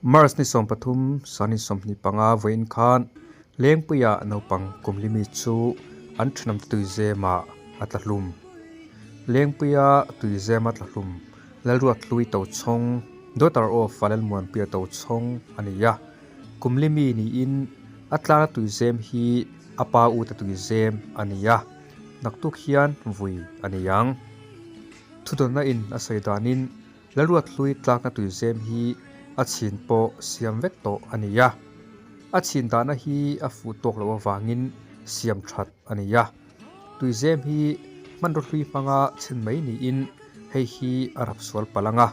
Mars ni som pathum sani som ni panga vein khan lengpuya nopang kumlimi chu an thnam tuizema atlalum lengpuya tuizema atlalum lalruat lui to chong dotar o falal muan pia to chong aniya kumlimi ni in atlana tuizem hi apa u ta tuizem aniya naktuk hian vui aniyang thudona in asaidanin lalruat lui tlakna tuizem hi achin po siam vek to aniya achin dana hi a fu tok lo wangin siam that aniya tuizem hi manro hlui panga chen mai ni in hei hi arab sual palanga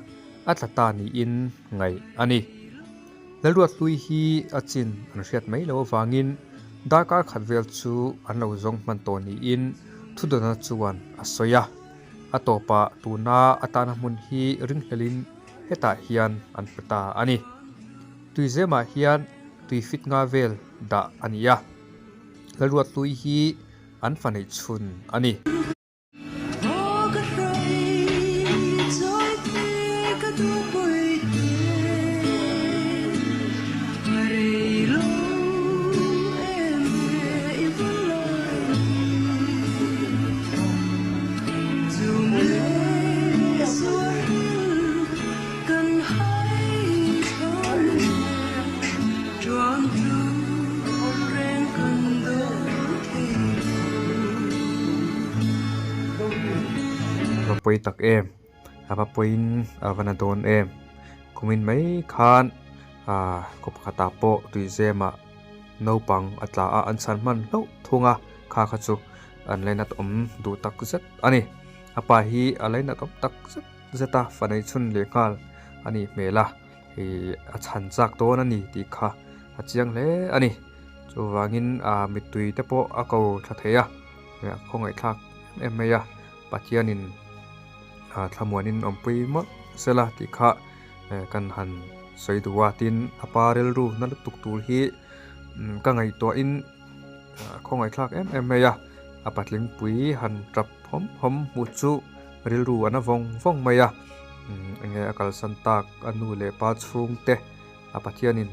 atlata ni in ngai ani lalruat lui hi achin an hriat mai lo wangin dakar khatvel chu an lo zong man to ni in thudona chuan asoya atopa tuna atana mun hi ring helin heta hian an pata ani tuizema hian tuifit nga vel da ania lalruat lui hi an fanei chun ani poi tak em apa poin vanadon em kumin mai khan kop khata po tuizema nopang atla a an san man lo thunga kha kha chu an lena tom du tak zet ani apa hi alaina top tak zet zeta fanai chun le kal ani mela hi a chan chak to na ni ti kha achiang le ani chu wangin mitui te po a ko thatheya khongai thak em meya pathianin thlamuanin ompui mo sela ti kha kan han soiduwa tin aparel ru na tuk tur hi ka ngai to in khongai thlak em meya apatling pui han trap hom mu chu ril ru ana vong meya nge akal santak anu le pa chung te apathianin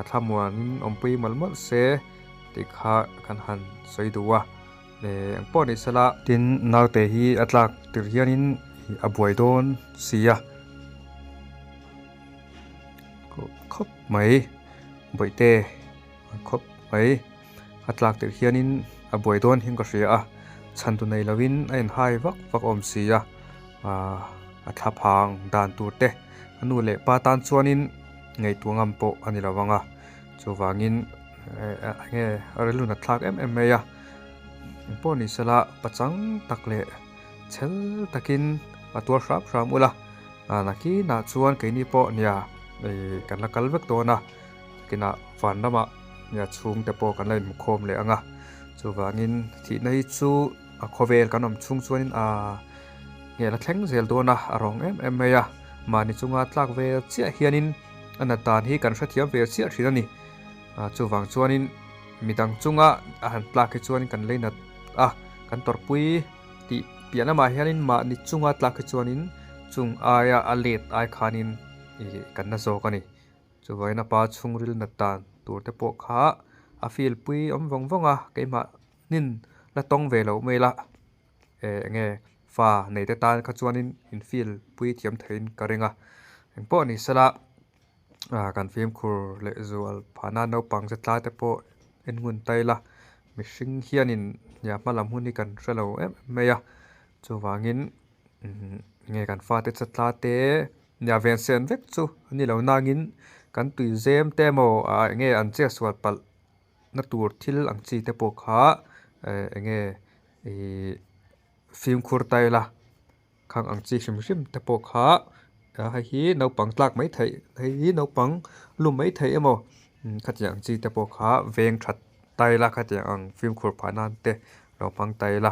thlamuanin ompui malmal se ti kha kan han soiduwa ang po ni sala tin naute hi atlak tirhianin abuai don sia khop mai boite khop mai atlak tirhianin abuai don hing ka ria chantu nei lovin ain hai vak om sia athaphang dan turte anu le pa tan chuanin ngei tuangam po ani lawanga chuwangin nge areluna thlak em meya po ni sala pachang takle chel takin atua hrap ula naki na chuan keini po nia kan la kalvek to na kina van nama nia chung te po kan lai mukhom le anga chuwangin thi nei chu a khovel kanom chung chuanin nge la thleng zel do na arong em meya mani chunga tlak ve chia hianin anatan hi kan hrathiam ve chia thirani chuwang chuanin midang chunga han tlak ke chuanin kan leina kan torpui ti piana ma hianin ma ni chunga tlak ke chuanin chung aya alet ai khanin kan na zo kani chuwaina pa chungril na tan turte po kha a fil pui om vonga keima nin la tong ve lo mela nge fa nei te tan kha chuanin in fil pui thiam thein karenga engpo ni sala kan film khur le zual phana no pang je tla te po engun taila mihring hianin ya malam huni kan relo meya chuwangin nge kan fa te chatla te nya ven sen vek chu ani lo nangin kan tuizem te mo nge an che swal pal na tur thil ang chi te po kha nge film khur taila khang ang chi hrim te po kha hi no pang tlak mai thei hi no pang lum mai thei emo khatyang chi te po kha veng that taila khatyang ang film khur phanan te lo pang taila